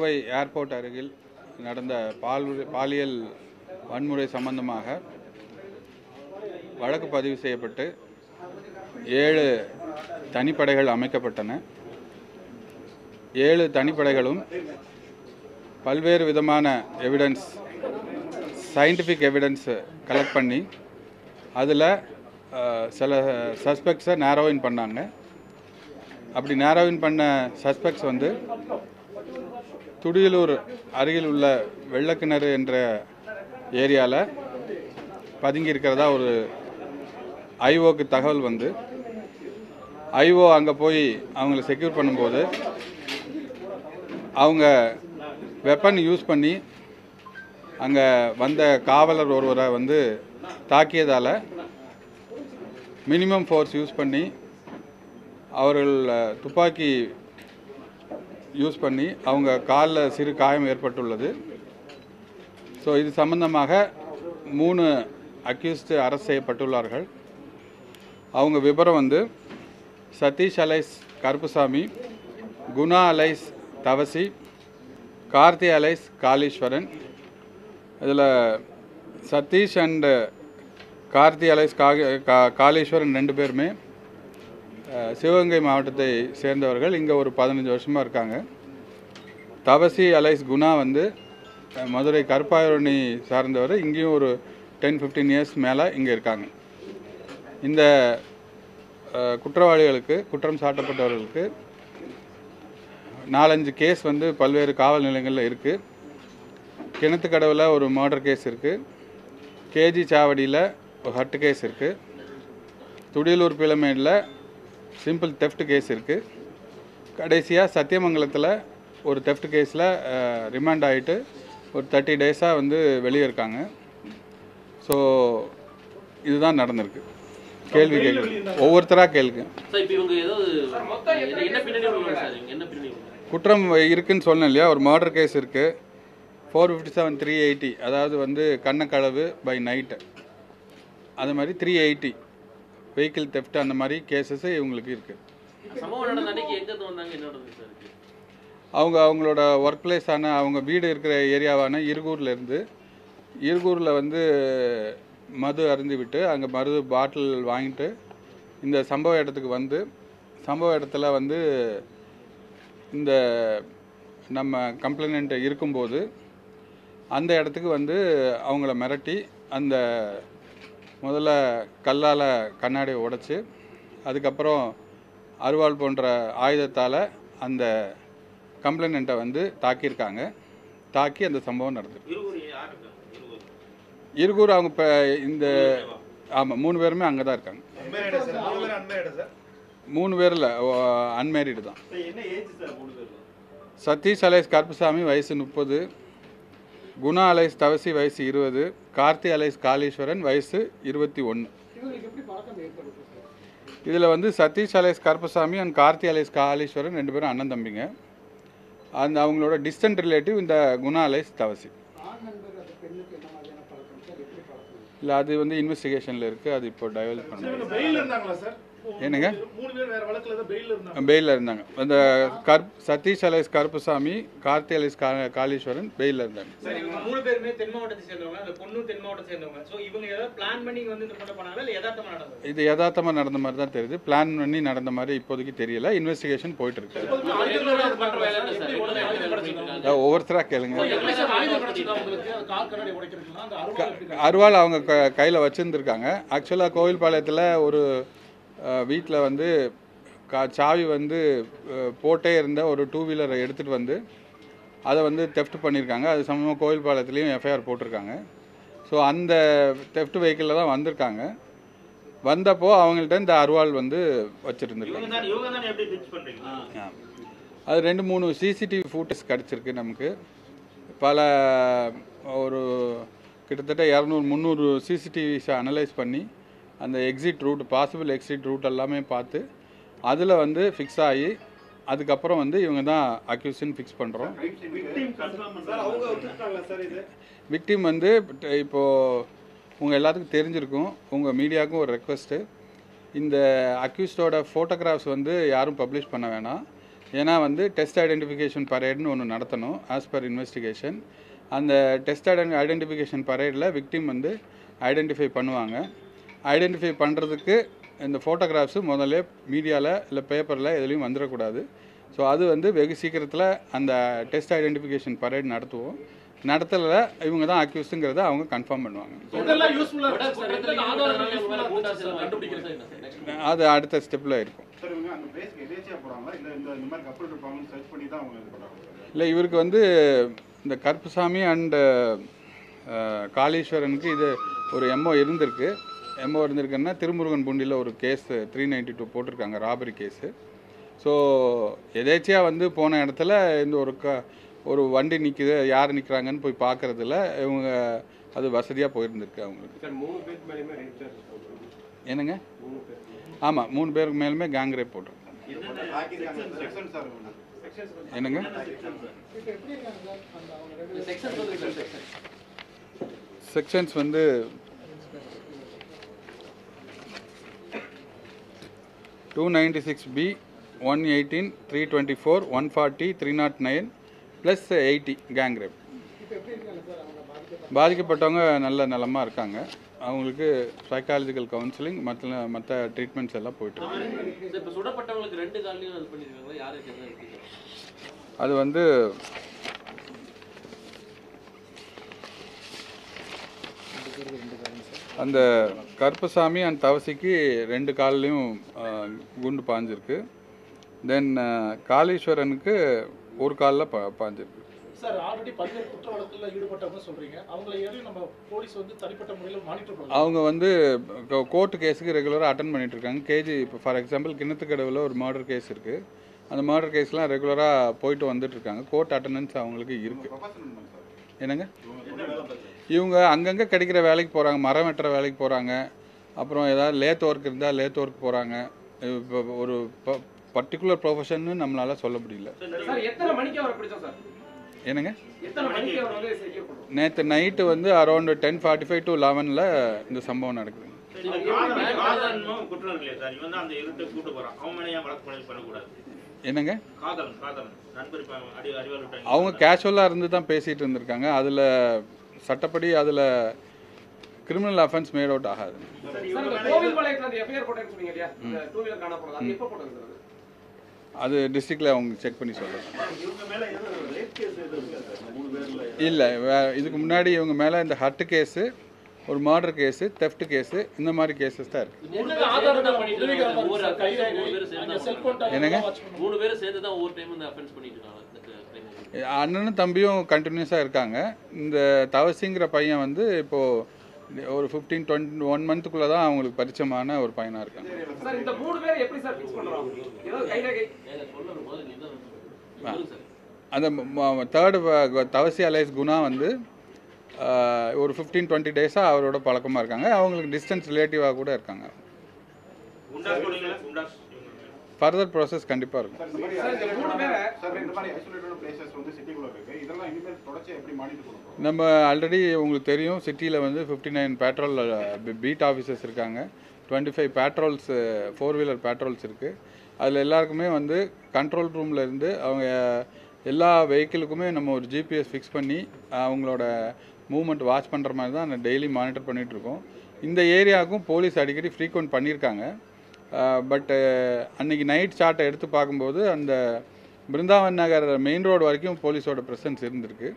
Kovai airport அருகில் நடந்த பாலியல் வன்முறை சம்பந்தமாக வழக்கு பதிவு செய்யப்பட்டு 7 தனிப்படைகள் அமைக்கப்பட்டன. 7 தனிப்படைகளும் பல்வேறு விதமான எவிடன்ஸ், சயின்டிஃபிக் எவிடன்ஸ் கலெக்ட் பண்ணி அதில் சில சஸ்பெக்ட்ஸை நேரோவின் பண்ணாங்க. அப்படி நேரோவின் பண்ண சஸ்பெக்ட்ஸ் வந்து துடியலூர் அருகில் உள்ள வெள்ளக்கிணறு என்ற ஏரியாவில் பதுங்கி இருக்கிறதா ஒரு ஐஓக்கு தகவல் வந்து ஐஓ அங்கே போய் அவங்கள செக்யூர் பண்ணும்போது அவங்க வெப்பன் யூஸ் பண்ணி அங்கே வந்த காவலர் ஒருவரை வந்து தாக்கியதால் மினிமம் ஃபோர்ஸ் யூஸ் பண்ணி அவர்கள் துப்பாக்கி யூஸ் பண்ணி அவங்க காலில் சிறு காயம் ஏற்பட்டுள்ளது. ஸோ இது சம்பந்தமாக 3 அக்யூஸ்டு அரெஸ்ட் செய்யப்பட்டுள்ளார்கள். அவங்க விபரம் வந்து Sathish alias Karuppusamy, Guna alias Thavasi, Karthi alias Kaleeswaran. இதில் சதீஷ் அண்டு கார்த்தி அலைஸ் காளீஸ்வரன் 2 பேருமே சிவகங்கை மாவட்டத்தை சேர்ந்தவர்கள். இங்கே ஒரு 15 வருஷமாக இருக்காங்க. தவசி அலைஸ் குணா வந்து மதுரை கருப்பாயூரணி சார்ந்தவர். இங்கேயும் ஒரு 10-15 இயர்ஸ் மேலே இங்கே இருக்காங்க. இந்த குற்றவாளிகளுக்கு, குற்றம் சாட்டப்பட்டவர்களுக்கு 4-5 கேஸ் வந்து பல்வேறு காவல் நிலையங்களில் இருக்குது. கிணத்துக்கடவில் ஒரு மர்டர் கேஸ் இருக்குது. கேஜி சாவடியில் ஒரு ஹட்டு கேஸ் இருக்குது. துடியலூர் பிளமேடில் சிம்பிள் தெஃப்ட் கேஸ் இருக்குது. கடைசியாக சத்தியமங்கலத்தில் ஒரு தெஃப்ட் கேஸில் ரிமாண்ட் ஆகிட்டு ஒரு 30 டேஸாக வந்து வெளியே இருக்காங்க. ஸோ இதுதான் நடந்திருக்கு. கேள்வி கேட்குது, ஒவ்வொருத்தராக கேளுங்க. குற்றம் இருக்குன்னு சொன்னேன் இல்லையா, ஒரு மர்டர் கேஸ் இருக்குது. 457-380, அதாவது வந்து கண்ணக்களவு பை நைட்டு, அது மாதிரி 380 வெஹிக்கிள் தெஃப்ட், அந்த மாதிரி கேசஸ் இவங்களுக்கு இருக்குது. அவங்களோட ஒர்க் பிளேஸான, அவங்க வீடு இருக்கிற ஏரியாவான இருகூரில் வந்து மது அருந்தி விட்டு அங்கே மது பாட்டில் வாங்கிட்டு இந்த சம்பவ இடத்துக்கு வந்து சம்பவ இடத்துல வந்து இந்த நம்ம கம்ப்ளைண்ட் இருக்கும்போது அந்த இடத்துக்கு வந்து அவங்கள மிரட்டி அந்த முதல்ல கல்லால் கண்ணாடியை உடைச்சி அதுக்கப்புறம் அருவாள் போன்ற ஆயுதத்தால் அந்த கம்ப்ளைண்ட்டை வந்து தாக்கியிருக்காங்க. தாக்கி அந்த சம்பவம் நடந்தது. இருகூர் அவங்க இப்போ இந்த ஆமாம் 3 பேருமே அங்கே தான் இருக்காங்க. 3 பேரில் அன்மேரிடு தான். சதீஷ் அலைஸ் கருப்புசாமி வயசு 30, குணா அலைஸ் தவசி வயசு 20, கார்த்தி அலைஸ் காளீஸ்வரன் வயசு 21. இதில் வந்து Sathish alias Karuppusamy and Karthi alias Kaleeswaran 2 பேரும் அண்ணன் தம்பிங்க. அந்த அவங்களோட டிஸ்டன்ட் ரிலேட்டிவ் இந்த குணா அலைஸ் தவசி. இல்லை, அது வந்து இன்வெஸ்டிகேஷனில் இருக்குது. அது இப்போ டைவல்ட் பண்ணுங்க. என்னங்க, பெயிலில் இருந்தாங்க. அந்த சதீஷ் அலைஸ் கருப்புசாமி, கார்த்தி அலைஸ் காளீஸ்வரன் பெயிலில் இருந்தாங்க. இது யதார்த்தமாக நடந்த மாதிரி தான் தெரியுது. பிளான் பண்ணி நடந்த மாதிரி இப்போதைக்கு தெரியல. இன்வெஸ்டிகேஷன் போயிட்டு இருக்கு. ஒவ்வொருத்தராக கேளுங்க. அருவாள் அவங்க கையில் வச்சுருந்துருக்காங்க. ஆக்சுவலாக கோவில்பாளையத்தில் ஒரு வீட்டில் வந்து சாவி வந்து போட்டே இருந்த ஒரு 2 வீலரை எடுத்துகிட்டு வந்து அதை வந்து தெஃப்ட் பண்ணியிருக்காங்க. அது சம்பந்தமாக கோவில்பாளையத்துலேயும் எஃப்ஐஆர் போட்டிருக்காங்க. ஸோ அந்த தெஃப்ட் வெஹிக்கிளில் தான் வந்திருக்காங்க. வந்தப்போ அவங்கள்ட்ட இந்த அருவாள் வந்து வச்சுருந்துருக்காங்க. அது 2-3 சிசிடிவி ஃபுட்டேஜ் கிடச்சிருக்கு நமக்கு. பல ஒரு கிட்டத்தட்ட 200-300 சிசிடிவிஸை அனலைஸ் பண்ணி அந்த exit route, possible exit route எல்லாமே பார்த்து அதில் வந்து ஃபிக்ஸ் ஆகி அதுக்கப்புறம் வந்து இவங்க தான் அக்யூஷன் ஃபிக்ஸ் பண்ணுறோம். விக்டிம் வந்து இப்போது உங்கள் எல்லாத்துக்கும் தெரிஞ்சிருக்கும், உங்கள் மீடியாவுக்கும் ஒரு ரெக்வஸ்ட்டு, இந்த அக்யூஸ்டோட ஃபோட்டோகிராஃப்ஸ் வந்து யாரும் பப்ளிஷ் பண்ண வேணாம். ஏன்னா வந்து டெஸ்ட் ஐடென்டிஃபிகேஷன் பரேட்னு ஒன்று நடத்தணும் ஆஸ் பர் இன்வெஸ்டிகேஷன். அந்த டெஸ்ட் ஐடென்டிஃபிகேஷன் பரேடில் விக்டிம் வந்து ஐடென்டிஃபை பண்ணுவாங்க. ஐடென்டிஃபை பண்ணுறதுக்கு இந்த ஃபோட்டோகிராஃப்ஸு முதல்ல மீடியாவில் இல்லை பேப்பரில் எதுலேயும் வந்துடக்கூடாது. ஸோ அது வந்து வெகு சீக்கிரத்தில் அந்த டெஸ்ட் ஐடென்டிஃபிகேஷன் பரேட் நடத்துவோம். நடத்தல இவங்க தான் அக்யூஸ்டுங்கிறத அவங்க கன்ஃபார்ம் பண்ணுவாங்க. அது அடுத்த ஸ்டெப்பில் இருக்கும். இல்லை, இவருக்கு வந்து இந்த கருப்புசாமி அண்டு காளீஸ்வரனுக்கு இது ஒரு எம்ஓ இருந்திருக்குன்னா திருமுருகன் பூண்டியில் ஒரு கேஸ் 392 போட்டிருக்காங்க, ராபரி கேஸு. ஸோ எதேச்சியாக வந்து போன இடத்துல இந்த ஒரு வண்டி நிற்குது, யார் நிற்கிறாங்கன்னு போய் பார்க்குறதுல இவங்க அது வசதியாக போயிருந்துருக்கு அவங்களுக்கு. என்னங்க? ஆமாம், 3 பேருக்கு மேலுமே கேங் ரேப் போட்டிருக்காங்க. என்னங்க? செக்ஷன்ஸ் வந்து 296B, 118, 324, 140, 309 ப்ளஸ் 80 கேங் ரேப். பாதிக்கப்பட்டவங்க நல்ல நலமாக இருக்காங்க. அவங்களுக்கு சைக்காலஜிக்கல் கவுன்சிலிங் மற்ற ட்ரீட்மெண்ட்ஸ் எல்லாம் போயிட்டுருக்கு. அது வந்து அந்த கருப்பசாமி அண்ட் தவசிக்கு 2 கால்லையும் குண்டு பாஞ்சிருக்கு. தென் காளீஸ்வரனுக்கு ஒரு காலில் பாஞ்சிருக்கு. சார், ஆல்ரெடி பல்வேறு குற்ற வழக்குகளில் ஈடுபட்டவங்க சொல்றீங்க. அவங்களை ஏறி நம்ம போலீஸ் வந்து தனிப்பட்ட முறையில் மானிட்டர் பண்ணுறாங்க. அவங்க வந்து கோர்ட்டு கேஸுக்கு ரெகுலராக அட்டன் பண்ணிட்டு இருக்காங்க. கேஜி இப்போ ஃபார் எக்ஸாம்பிள் கிணத்துக்கடவில் ஒரு மர்டர் கேஸ் இருக்குது. அந்த மர்டர் கேஸ்லாம் ரெகுலராக போயிட்டு வந்துட்டு இருக்காங்க. கோர்ட் அட்டண்டன்ஸ் அவங்களுக்கு இருக்குது. என்னங்க? இவங்க அங்கங்கே கிடைக்கிற வேலைக்கு போகிறாங்க, மரம் வெட்டுற வேலைக்கு போகிறாங்க. அப்புறம் ஏதாவது லேத் ஒர்க் இருந்தால் லேத் ஒர்க் போகிறாங்க. இப்போ ஒரு பர்டிகுலர் ப்ரொஃபஷன்னு நம்மளால சொல்ல முடியல. என்னங்க? நேற்று நைட்டு வந்து அரௌண்ட் 10:45 to 11 இந்த சம்பவம் நடக்குது. என்னங்க? அவங்க கேஷுவலாக இருந்து தான் பேசிகிட்டு இருந்திருக்காங்க. அதில் சட்டப்படி அதில் கிரிமினல் அஃபென்ஸ் மேட் அவுட் ஆகாது. அது டிஸ்ட்ரிக்டில் அவங்க செக் பண்ணி சொல்கிறாங்க. இல்லை, இதுக்கு முன்னாடி இவங்க மேலே இந்த ஹட்டு கேஸு, ஒரு மர்டர் கேஸு, தெஃப்ட் கேஸு, இந்த மாதிரி கேஸஸ் தான் இருக்குது. என்னங்க? அண்ணனும் தம்பியும் கண்டினியூஸாக இருக்காங்க. இந்த தவசிங்கிற பையன் வந்து இப்போது ஒரு 15-21 மந்த்துக்குள்ளே தான் அவங்களுக்கு பரிச்சயமான ஒரு பையனாக இருக்காங்க. அந்த தேர்டு தவசி அலைஸ் குணா வந்து ஒரு 15-20 டேஸாக அவரோட பழக்கமாக இருக்காங்க. அவங்களுக்கு டிஸ்டன்ஸ் ரிலேட்டிவாக கூட இருக்காங்க. ஃபர்தர் ப்ராசஸ் கண்டிப்பாக இருக்கும். நம்ம ஆல்ரெடி உங்களுக்கு தெரியும், சிட்டியில் வந்து 59 பேட்ரோல் பீட் ஆஃபீஸர்ஸ் இருக்காங்க. 25 பேட்ரோல்ஸ் 4-வீலர் பேட்ரோல்ஸ் இருக்குது. அதில் எல்லாருக்குமே வந்து கண்ட்ரோல் ரூமில் இருந்து அவங்க எல்லா வெஹிக்கிளுக்குமே நம்ம ஒரு ஜிபிஎஸ் ஃபிக்ஸ் பண்ணி அவங்களோட மூவ்மெண்ட் வாட்ச் பண்ணுற மாதிரி தான் டெய்லி மானிட்டர் பண்ணிகிட்ருக்கோம். இந்த ஏரியாவுக்கும் போலீஸ் அடிக்கடி ஃப்ரீக்வெண்ட் பண்ணியிருக்காங்க. பட்டு அன்றைக்கி நைட் சார்ட்டை எடுத்து பார்க்கும்போது அந்த பிருந்தாவன் நகர் மெயின் ரோடு வரைக்கும் போலீஸோட ப்ரெசன்ஸ் இருந்திருக்கு.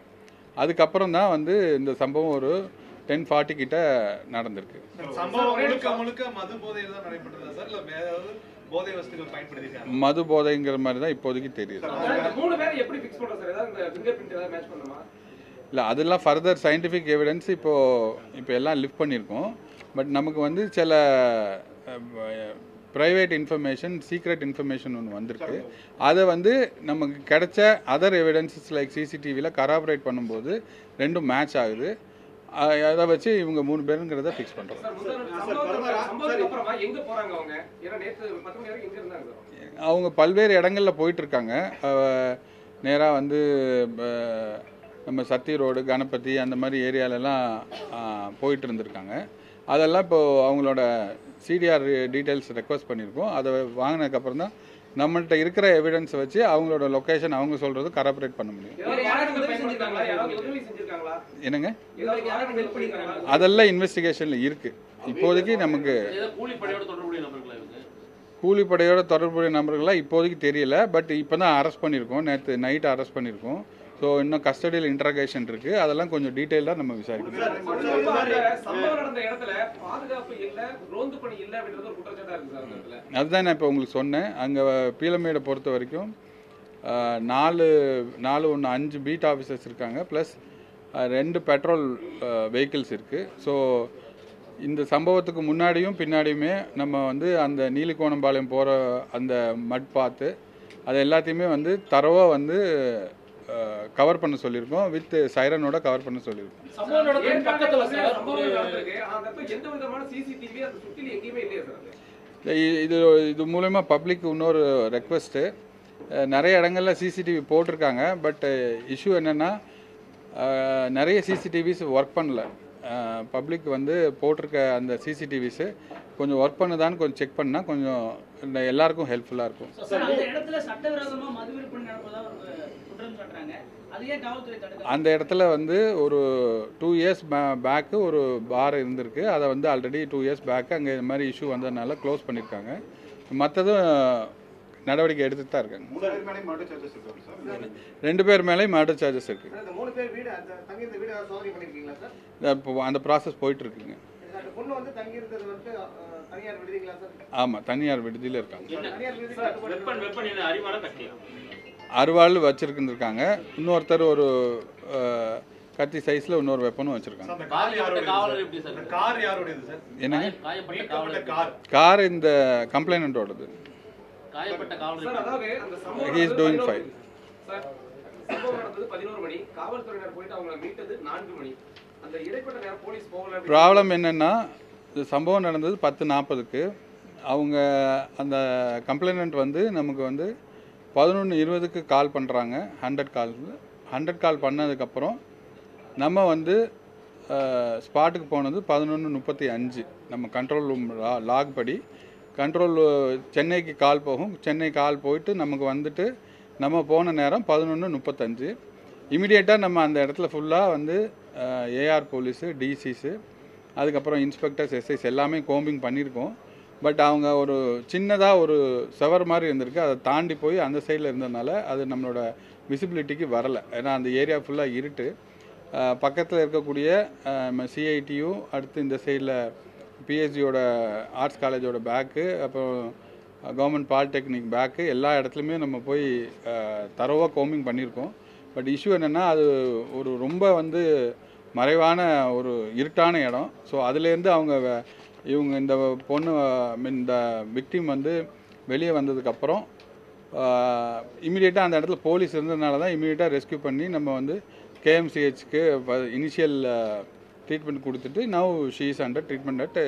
அதுக்கப்புறம் தான் வந்து இந்த சம்பவம் ஒரு 10:40 கிட்ட நடந்திருக்கு. மது போதைங்கிற மாதிரி தான் இப்போதைக்கு தெரியுது. இல்லை, அதெல்லாம் ஃபர்தர் சயின்டிஃபிக் எவிடன்ஸ் இப்போ எல்லாம் லிஃப்ட் பண்ணியிருக்கோம். பட் நமக்கு வந்து சில ப்ரைவேட் இன்ஃபர்மேஷன், சீக்ரெட் இன்ஃபர்மேஷன் ஒன்று வந்திருக்கு. அதை வந்து நமக்கு கிடைச்ச அதர் எவிடன்சஸ் லைக் சிசிடிவியில் கராபரேட் பண்ணும்போது ரெண்டும் மேட்ச் ஆகுது. அதை வச்சு இவங்க 3 பேருங்கிறத ஃபிக்ஸ் பண்ணுறோம். அவங்க பல்வேறு இடங்களில் போயிட்டுருக்காங்க. நேராக வந்து நம்ம சத்தி ரோடு, கணபதி அந்த மாதிரி ஏரியாலெல்லாம் போயிட்டு இருந்திருக்காங்க. அதெல்லாம் இப்போது அவங்களோட சிடிஆர் டீட்டெயில்ஸ் ரெக்வஸ்ட் பண்ணியிருக்கோம். அதை வாங்கினதுக்கப்புறம் தான் நம்மள்ட்ட இருக்கிற எவிடன்ஸை வச்சு அவங்களோட லொக்கேஷன் அவங்க சொல்கிறது கராபரேட் பண்ண முடியும். என்னங்க, அதெல்லாம் இன்வெஸ்டிகேஷனில் இருக்குது. இப்போதைக்கு நமக்கு கூலிப்படையோட தொடர்புடைய நபர்களாக இப்போதைக்கு தெரியல. பட் இப்போ தான் அரெஸ்ட் பண்ணியிருக்கோம், நேற்று நைட்டு அரெஸ்ட் பண்ணியிருக்கோம். ஸோ இன்னும் கஸ்டடியில் இன்ட்ராகேஷன் இருக்குது, அதெல்லாம் கொஞ்சம் டீட்டெயிலாக நம்ம விசாரிக்கணும். அதுதான் நான் இப்போ உங்களுக்கு சொன்னேன். அங்கே பீளமேடை பொறுத்த வரைக்கும் 5 பீட் ஆஃபீஸர்ஸ் இருக்காங்க, ப்ளஸ் 2 பெட்ரோல் வெஹிக்கிள்ஸ் இருக்குது. ஸோ இந்த சம்பவத்துக்கு முன்னாடியும் பின்னாடியுமே நம்ம வந்து அந்த நீலிகோணம்பாளையம் போகிற அந்த மட் பாத்து அது எல்லாத்தையுமே வந்து தரவாக வந்து கவர் பண்ண சொல்லியிருக்கோம், வித் சைரனோட கவர் பண்ண சொல்லியிருக்கோம். இது மூலமா பப்ளிக் இன்னொரு ரெக்வெஸ்ட்டு, நிறைய இடங்களில் சிசிடிவி போட்டிருக்காங்க. பட் இஷ்யூ என்னென்னா நிறைய சிசிடிவிஸ் ஒர்க் பண்ணல. பப்ளிக் வந்து போட்டிருக்க அந்த சிசிடிவிஸு கொஞ்சம் ஒர்க் பண்ணுதான்னு கொஞ்சம் செக் பண்ணால் கொஞ்சம் எல்லாருக்கும் ஹெல்ப்ஃபுல்லாக இருக்கும். அந்த இடத்துல வந்து ஒரு 2 இயர்ஸ் பேக்கு ஒரு பார் இருந்திருக்கு. அதை வந்து ஆல்ரெடி 2 இயர்ஸ் பேக்கு அங்கே இந்த மாதிரி இஷ்யூ வந்ததுனால க்ளோஸ் பண்ணியிருக்காங்க. மற்றதும் நடவடிக்கை எடுத்துட்டு தான் இருக்காங்க. 2 பேர் மேலேயும் மர்டர் சார்ஜஸ் இருக்குது. இப்போ அந்த ப்ராசஸ் போயிட்டுருக்குங்க. ஆமாம், தனியார் விடுதியில் இருக்காங்க. அருவாள் வச்சுருந்துருக்காங்க. இன்னொருத்தர் ஒரு கத்தி சைஸில் இன்னொரு வெப்பனும் வச்சுருக்காங்க. என்னங்க, கார் இந்த கம்ப்ளைனண்டோடது. He is doing fine. Problem என்னென்னா, இந்த சம்பவம் நடந்தது 10:40க்கு. அவங்க அந்த கம்ப்ளைனண்ட் வந்து நமக்கு வந்து 11:20க்கு கால் பண்ணுறாங்க. 100 கால் பண்ணதுக்கப்புறம் நம்ம வந்து ஸ்பாட்டுக்கு போனது 11:35. நம்ம கண்ட்ரோல் ரூம் லாக் படி கண்ட்ரோல் சென்னைக்கு கால் போகும். சென்னை கால் போயிட்டு நமக்கு வந்துட்டு நம்ம போன நேரம் 11:35. இமிடியேட்டாக நம்ம அந்த இடத்துல ஃபுல்லாக வந்து ஏஆர் போலீஸு, டிசிஸு, அதுக்கப்புறம் இன்ஸ்பெக்டர்ஸ், எஸ்ஐஸ் எல்லாமே கோம்பிங் பண்ணியிருக்கோம். பட் அவங்க ஒரு சின்னதாக ஒரு செவர் மாதிரி இருந்திருக்கு, அதை தாண்டி போய் அந்த சைடில் இருந்ததுனால அது நம்மளோட விசிபிலிட்டிக்கு வரலை. ஏன்னா அந்த ஏரியா ஃபுல்லாக இருட்டு. பக்கத்தில் இருக்கக்கூடிய சிஐடியும், அடுத்து இந்த சைடில் பிஎஸ்ஜியோட ஆர்ட்ஸ் காலேஜோட பேக்கு, அப்புறம் கவர்மெண்ட் பாலிடெக்னிக் பேக்கு, எல்லா இடத்துலையுமே நம்ம போய் தரோவாக கோம்பிங் பண்ணியிருக்கோம். பட் இஷ்யூ என்னென்னா, அது ஒரு ரொம்ப வந்து மறைவான ஒரு இருட்டான இடம். ஸோ அதுலேருந்து இவங்க இந்த பொண்ணு இந்த விக்டிம் வந்து வெளியே வந்ததுக்கப்புறம் இமீடியட்டாக அந்த இடத்துல போலீஸ் இருந்ததுனால தான் இமீடியட்டாக ரெஸ்க்யூ பண்ணி நம்ம வந்து கேஎம்சிஹெச்க்கு இனிஷியல் ட்ரீட்மெண்ட் கொடுத்துட்டு now she is under treatment at.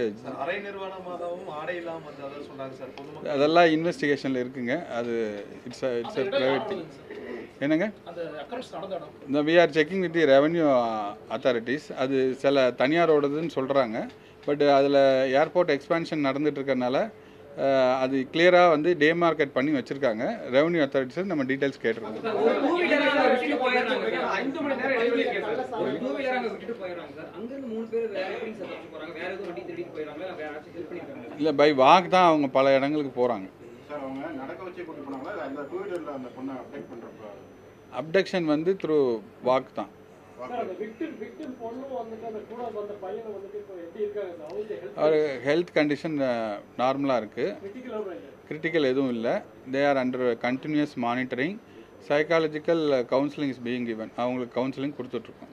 அதெல்லாம் இன்வெஸ்டிகேஷனில் இருக்குங்க. அது இட்ஸ் எ ப்ரைவேட் திங். என்னங்க, இந்த we are checking with the revenue authorities. அது சில தனியாரோடதுன்னு சொல்கிறாங்க. பட் அதில் ஏர்போர்ட் எக்ஸ்பேன்ஷன் நடந்துட்டு இருக்கறனால அது கிளியராக வந்து டேமார்க்கெட் பண்ணி வச்சுருக்காங்க. ரெவன்யூ அத்தாரிட்டிஸ் நம்ம டீட்டெயில்ஸ் கேட்டிருக்கோம். இல்லை, பை வாக் தான் அவங்க பல இடங்களுக்கு போகிறாங்க. அப்டக்ஷன் வந்து த்ரூ வாக் தான். அவர் ஹெல்த் கண்டிஷன் நார்மலாக இருக்குது, கிரிட்டிக்கல் எதுவும் இல்லை. They are under continuous monitoring. Psychological counselling is being given. அவங்களுக்கு கவுன்சிலிங் கொடுத்துட்ருக்கோம்.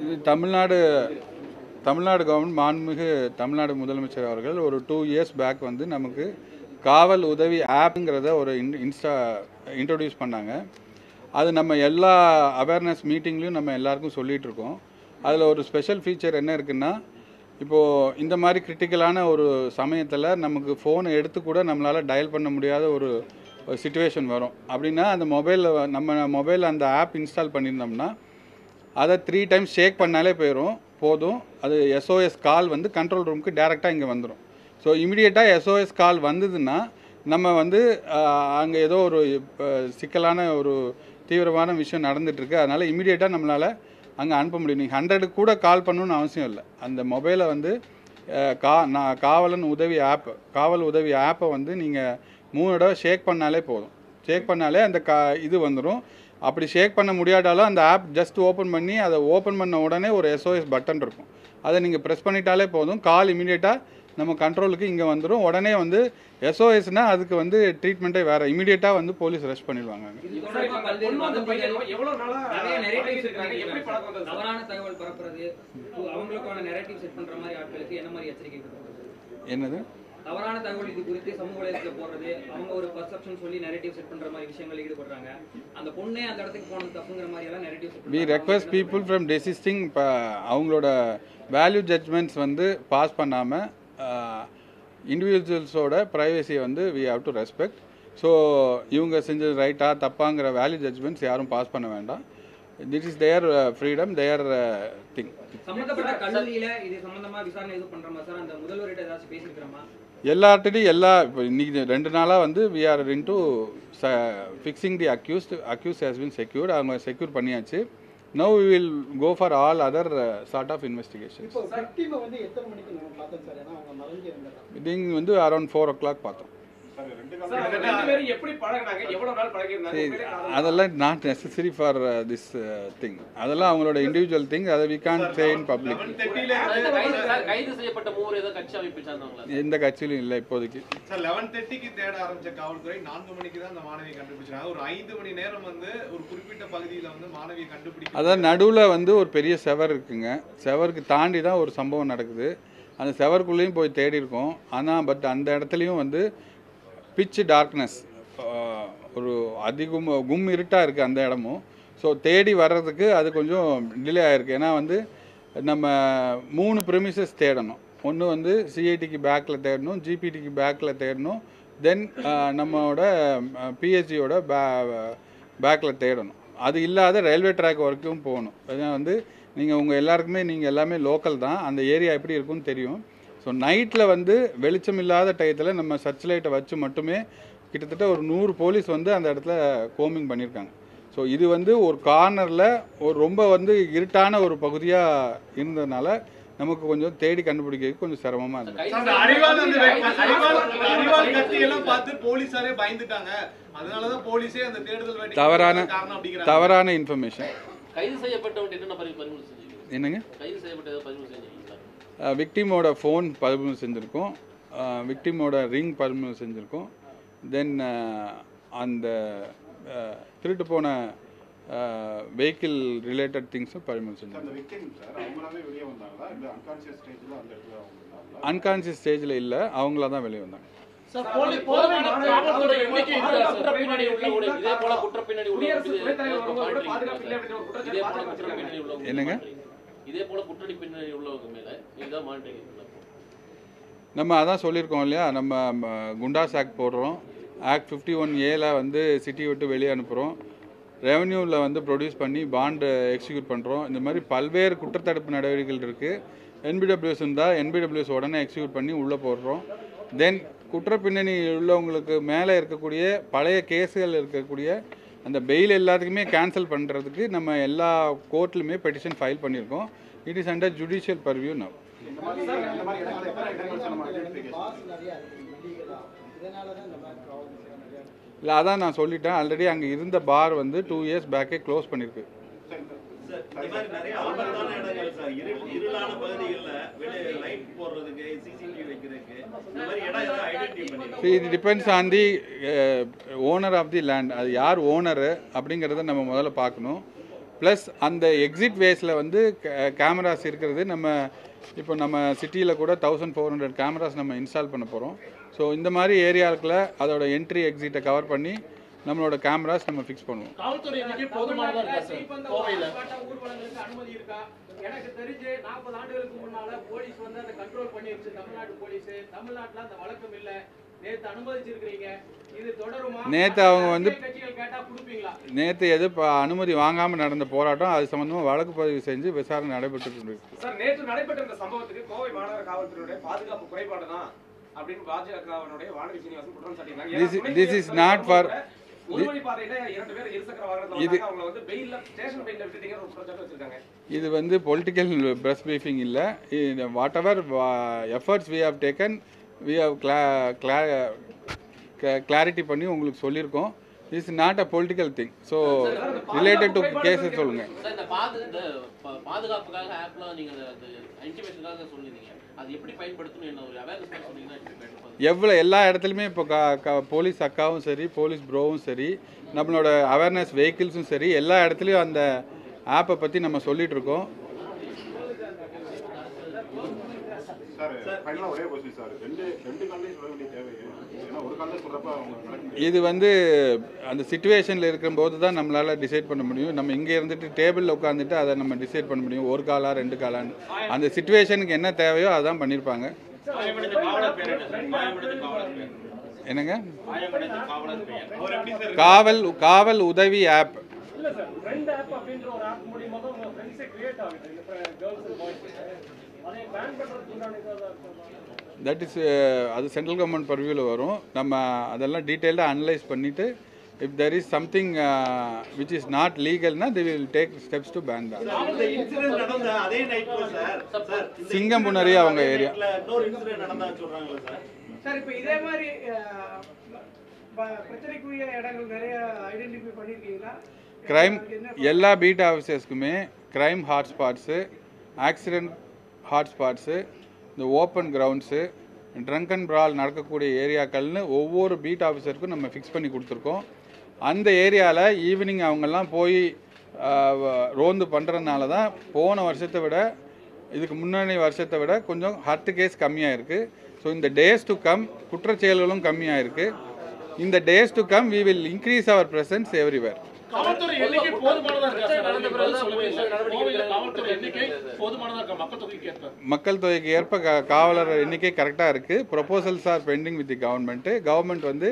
இது தமிழ்நாடு கவர்மெண்ட் மாண்புமிகு தமிழ்நாடு முதலமைச்சர் அவர்கள் ஒரு 2 இயர்ஸ் பேக் வந்து நமக்கு காவல் உதவி ஆப்புங்கிறத ஒரு இன்ட்ரடியூஸ் பண்ணாங்க. அது நம்ம எல்லா அவேர்னஸ் மீட்டிங்லேயும் நம்ம எல்லாருக்கும் சொல்லிகிட்ருக்கோம். அதில் ஒரு ஸ்பெஷல் ஃபீச்சர் என்ன இருக்குன்னா, இப்போது இந்த மாதிரி கிரிட்டிக்கலான ஒரு சமயத்தில் நமக்கு ஃபோனை எடுத்து கூட நம்மளால் டயல் பண்ண முடியாத ஒரு சிச்சுவேஷன் வரும். அப்படின்னா அந்த மொபைலில் அந்த ஆப் இன்ஸ்டால் பண்ணியிருந்தோம்னா அதை 3 டைம்ஸ் ஷேக் பண்ணாலே போயிடும். போதும், அது SOS கால் வந்து கண்ட்ரோல் ரூமுக்கு டேரெக்டாக இங்கே வந்துடும். ஸோ இமிடியேட்டாக SOS கால் வந்ததுன்னா நம்ம வந்து அங்கே ஏதோ ஒரு சிக்கலான ஒரு தீவிரமான விஷயம் நடந்துகிட்ருக்கு, அதனால் இமிடியேட்டாக நம்மளால் அங்கே அனுப்ப முடியும். நீங்கள் 100 கூட கால் பண்ணணும்னு அவசியம் இல்லை. அந்த மொபைலை வந்து காவல் உதவி ஆப்பை வந்து நீங்கள் 3 தடவை ஷேக் பண்ணாலே போதும். ஷேக் பண்ணாலே அந்த இது வந்துடும். அப்படி ஷேக் பண்ண முடியாட்டாலும் அந்த ஆப் ஜஸ்ட் ஓப்பன் பண்ணி அதை ஓப்பன் பண்ண உடனே ஒரு SOS பட்டன் இருக்கும், அதை நீங்கள் ப்ரெஸ் பண்ணிட்டாலே போதும். கால் இமீடியட்டாக நம்ம கண்ட்ரோலுக்கு இங்கே வந்துடும். உடனே வந்து SOSனால் அதுக்கு வந்து ட்ரீட்மெண்ட்டே வேறு, இமீடியட்டாக வந்து போலீஸ் ரெஸ்ட் பண்ணிடுவாங்க. என்னது தவறான தகவல் இது குறித்து சமூக வலைதளத்தில் போடுறது, அவங்க ஒரு பர்செப்ஷன் சொல்லி நெரேட்டிவ் செட் பண்ற மாதிரி விஷயங்கள் ஈடுபடுறாங்க. அந்த பொண்ணே அந்த இடத்துக்கு போனது தப்புங்கிற மாதிரி எல்லாம் narrative set we request people from desisting அவங்களோட வேல்யூ ஜட்ஜ்மெண்ட்ஸ் வந்து பாஸ் பண்ணாமல் இண்டிவிஜுவல்ஸோட ப்ரைவசியை வந்து we have to respect. So இவங்க செஞ்சது ரைட்டா தப்பாங்கிற வேல்யூ ஜட்ஜ்மெண்ட்ஸ் யாரும் பாஸ் பண்ண வேண்டாம். This is their freedom, their thing. சம்பந்தப்பட்ட கல்லூரியில இது சம்பந்தமா விசாரணை எதுவும் பண்றோமா சார்? அந்த முதல்வர்கிட்ட ஏதாச்சும் பேசியிருக்கிறோமா? எல்லார்ட்டையும் இப்போ இன்றைக்கி 2 நாளாக வந்து we are into fixing the accused has been secured. அவங்க செக்யூர் பண்ணியாச்சு. Now we will go for all other sort of investigations. இப்போ விக்டிமை வந்து எத்தனை மணிக்கு நம்ம பார்த்தோம் சார்? ஏன்னா அவங்க மறைஞ்சு இருந்தாங்க. இதிங் வந்து அரௌண்ட் 4 o'clock பார்த்தோம். அதெல்லாம் not necessary for this thing. அதெல்லாம் அவங்களோட இண்டிவிஜுவல் திங். அதை we can't say in public. எந்த கட்சியிலும் இல்லை இப்போதைக்கு. 11:30க்கு தேட ஆரம்பிச்ச காவல்துறை 4 மணிக்கு தான் அந்த மாணவியை கண்டுபிடிச்சாங்க. ஒரு 5 மணி நேரம் வந்து ஒரு குறிப்பிட்ட பகுதியில் வந்து மாணவியை கண்டுபிடிக்க, அதான் நடுவில் வந்து ஒரு பெரிய செவர் இருக்குங்க. செவருக்கு தாண்டி தான் ஒரு சம்பவம் நடக்குது. அந்த செவருக்குள்ளேயும் போய் தேடி இருக்கோம். ஆனால் பட் அந்த இடத்துலையும் வந்து பிட்ச் டார்க்னஸ், ஒரு கும் இருட்டாக இருக்குது அந்த இடமும். ஸோ தேடி வர்றதுக்கு அது கொஞ்சம் டிலே ஆகிருக்கு. ஏன்னா வந்து நம்ம 3 ப்ரெமிசஸ் தேடணும். ஒன்று வந்து சிஐடிக்கு பேக்கில் தேடணும், ஜிபிடிக்கு பேக்கில் தேடணும், தென் நம்மளோட பிஹெச்டியோட பேக்கில் தேடணும். அது இல்லாத ரயில்வே ட்ராக் வரைக்கும் போகணும். ஏன்னா வந்து நீங்கள் எல்லாமே லோக்கல் தான், அந்த ஏரியா எப்படி இருக்குன்னு தெரியும். ஸோ நைட்டில் வந்து வெளிச்சம் இல்லாத டயத்தில் நம்ம சர்ச் லைட்டை வச்சு மட்டுமே கிட்டத்தட்ட ஒரு 100 போலீஸ் வந்து அந்த இடத்துல கோமிங் பண்ணியிருக்காங்க. ஸோ இது வந்து ஒரு கார்னரில் ஒரு ரொம்ப வந்து இருட்டான ஒரு பகுதியாக இருந்ததுனால நமக்கு கொஞ்சம் தேடி கண்டுபிடிக்க கொஞ்சம் சிரமமாக இருந்துச்சு. தவறான இன்ஃபர்மேஷன். என்னங்க, விக்டிமோட ஃபோன் பறிமுதல் செஞ்சுருக்கோம், விக்டிமோட ரிங் பறிமுதல் செஞ்சுருக்கோம், தென் அந்த திருட்டு போன வெஹிக்கிள் ரிலேட்டட் திங்ஸும் பறிமுதல் செஞ்சுருக்கோம். அன்கான்சியஸ் ஸ்டேஜில் இல்லை, அவங்களா தான் வெளியே வந்தாங்க. என்னங்க, நம்ம அதான் சொல்லியிருக்கோம் இல்லையா, நம்ம குண்டாஸ் ஆக்ட் போடுறோம், ஆக்ட் 51A வந்து சிட்டி விட்டு வெளியே அனுப்புகிறோம், ரெவன்யூவில் வந்து ப்ரொடியூஸ் பண்ணி பாண்டு எக்ஸிக்யூட் பண்ணுறோம். இந்த மாதிரி பல்வேறு குற்றத்தடுப்பு நடவடிக்கைகள் இருக்குது. என்பிடபிள்யூஎஸ் இருந்தால் என்பிடபிள்யூஎஸ் உடனே எக்ஸிக்யூட் பண்ணி உள்ளே போடுறோம். தென் குற்ற பின்னணி உள்ளவங்களுக்கு மேலே இருக்கக்கூடிய பழைய கேஸுகள் இருக்கக்கூடிய அந்த பெயில் எல்லாத்துக்குமே கேன்சல் பண்ணுறதுக்கு நம்ம எல்லா கோர்ட்லையுமே பெட்டிஷன் ஃபைல் பண்ணியிருக்கோம். It is under judicial purview now. இல்லை, அதான் நான் சொல்லிட்டேன் ஆல்ரெடி. அங்கே இருந்த பார் வந்து 2 years பேக்கே க்ளோஸ் பண்ணியிருக்கு. இது depends on the owner of the land. அது யார் ஓனரு அப்படிங்கிறத நம்ம முதல்ல பார்க்கணும். ப்ளஸ் அந்த எக்ஸிட் வேஸில் வந்து கேமராஸ் இருக்கிறது. நம்ம சிட்டியில் கூட 1400 கேமராஸ் நம்ம இன்ஸ்டால் பண்ண போகிறோம். ஸோ இந்த மாதிரி ஏரியாவுக்குள்ள அதோட என்ட்ரி எக்ஸிட்டை கவர் பண்ணி நம்மளோட கேமராஸ் நம்ம ஃபிக்ஸ் பண்ணுவோம். எனக்கு தெரிஞ்சு 40 ஆண்டுகளுக்கு முன்னால போலீஸ் வந்து அதை கண்ட்ரோல் பண்ணிருச்சு. தமிழ்நாடு போலீஸ், தமிழ்நாட்டுல அந்த வழக்கம் இல்ல. நேத்து அனுமதிச்சிருக்கீங்க, இது தொடருமா? நேத்து அவங்க வந்து கட்சிகள் கேட்டா கொடுப்பீங்களா? நேற்று எது அனுமதி வாங்காமல் நடந்த போராட்டம், அது சம்பந்தமாக வழக்கு பதிவு செஞ்சு விசாரணை நடைபெற்று இருக்கு. சார், நேற்று நடைபெற்ற இந்த சம்பவத்துக்கு கோவை மாநகர காவல்துறையுடைய பாதுகாப்பு குறைபாடு தான் அப்படின்னு பாஜகவினுடைய வானதி சீனிவாசன் குற்றம் சாட்டினாங்க. This is not for ஒரு வழி பாதையில 2 பேர் இருசக்கர வாகனத்துல வந்தாங்க, அவங்களை வந்து பெயில்ல ஸ்டேஷன் பெயில்ல விட்டுட்டீங்க ஒரு குற்றச்சாட்டு வச்சிருக்காங்க. இது வந்து பொலிட்டிக்கல் பிரஸ் பிரீஃபிங் இல்லை. Whatever efforts we have taken, we have clarity பண்ணி உங்களுக்கு சொல்லியிருக்கோம். Is not a political thing. So related to cases சொல்லுங்கள். இந்த பாதுகாப்புக்காக ஆப்லாம் நீங்கள் அந்த இன்டிமேஷனுக்காக சொல்லியிருந்தீங்க, அது எப்படி பயன்படுத்தணும் என்ன ஒரு அவேர்னஸ் சொன்னீங்கன்னா எவ்வளோ எல்லா இடத்துலையுமே இப்போ போலீஸ் அக்காவும் சரி, போலீஸ் ப்ரோவும் சரி, நம்மளோட அவேர்னஸ் வெஹிக்கிள்ஸும் சரி, எல்லா இடத்துலையும் அந்த ஆப்பை பற்றி நம்ம சொல்லிட்டு இருக்கோம். இது வந்து அந்த சிச்சுவேஷனில் இருக்கும்போது தான் நம்மளால் டிசைட் பண்ண முடியும். நம்ம இங்கே இருந்துட்டு டேபிளில் உட்காந்துட்டு அதை நம்ம டிசைட் பண்ண முடியும், 1 காலா 2 காலான்னு. அந்த சிச்சுவேஷனுக்கு என்ன தேவையோ அதான் பண்ணியிருப்பாங்க. என்னங்க? Kaval Uthavi app. That is அது சென்ட்ரல் கவர்மெண்ட் பர்வியூவில் வரும். நம்ம அதெல்லாம் டீட்டெயில்டாக அனலைஸ் பண்ணிவிட்டு if there is something which is not லீகல்னா they will take steps to ban that. Singampunari அவங்க ஏரியா. சார், இப்போ இதே மாதிரி பிரச்சனைக்குரிய இடங்கள் நிறைய ஐடென்டிஃபை பண்ணியிருக்கீங்களா? கிரைம் எல்லா பீட் ஆஃபீஸர்ஸ்க்குமே கிரைம் ஹாட்ஸ்பாட்ஸு, ஆக்சிடென்ட் ஹாட்ஸ்பாட்ஸு, இந்த open grounds, drunk and brawl நடக்கக்கூடிய ஏரியாக்கள்னு ஒவ்வொரு பீட் ஆஃபீஸருக்கும் நம்ம ஃபிக்ஸ் பண்ணி கொடுத்துருக்கோம். அந்த ஏரியாவில் ஈவினிங் அவங்கெல்லாம் போய் ரோந்து பண்ணுறதுனால தான் போன வருஷத்தை விட, இதுக்கு முன்னாடி வருஷத்தை விட கொஞ்சம் ஹர்ட் கேஸ் கம்மியாக இருக்குது. ஸோ இந்த டேஸ் டு கம் குற்றச்செயல்களும் கம்மியாக இருக்குது. இந்த days to come we will increase our presence everywhere. காவல்துறை எண்ணிக்கை போதுமானதா இருக்கா சார்? காவல்துறை எண்ணிக்கை போதுமானதா இருக்கா மக்கள் தொகைக்கு ஏற்ப? மக்கள் தொகைக்கு ஏற்ப காவலர் எண்ணிக்கை கரெக்டாக இருக்குது. Proposals R bending with the government வந்து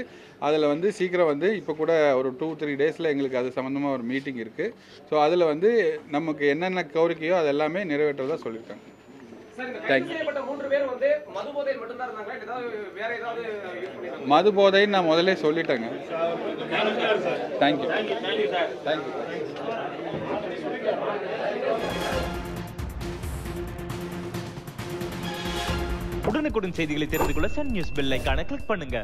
அதில் வந்து சீக்கிரம் வந்து இப்போ கூட ஒரு 2-3 டேஸில் எங்களுக்கு அது சம்மந்தமாக ஒரு மீட்டிங் இருக்குது. ஸோ அதில் வந்து நமக்கு என்னென்ன கோரிக்கையோ அது எல்லாமே நிறைவேற்றதா சொல்லியிருக்காங்க. மது போதைன்னு நான் முதல்ல சொல்லிட்டேங்க. தேங்க்யூ. உடனுக்குடன் செய்திகளை தெரிந்து கொள்ள சன் நியூஸ் பெல் ஐகானை கிளிக் பண்ணுங்க.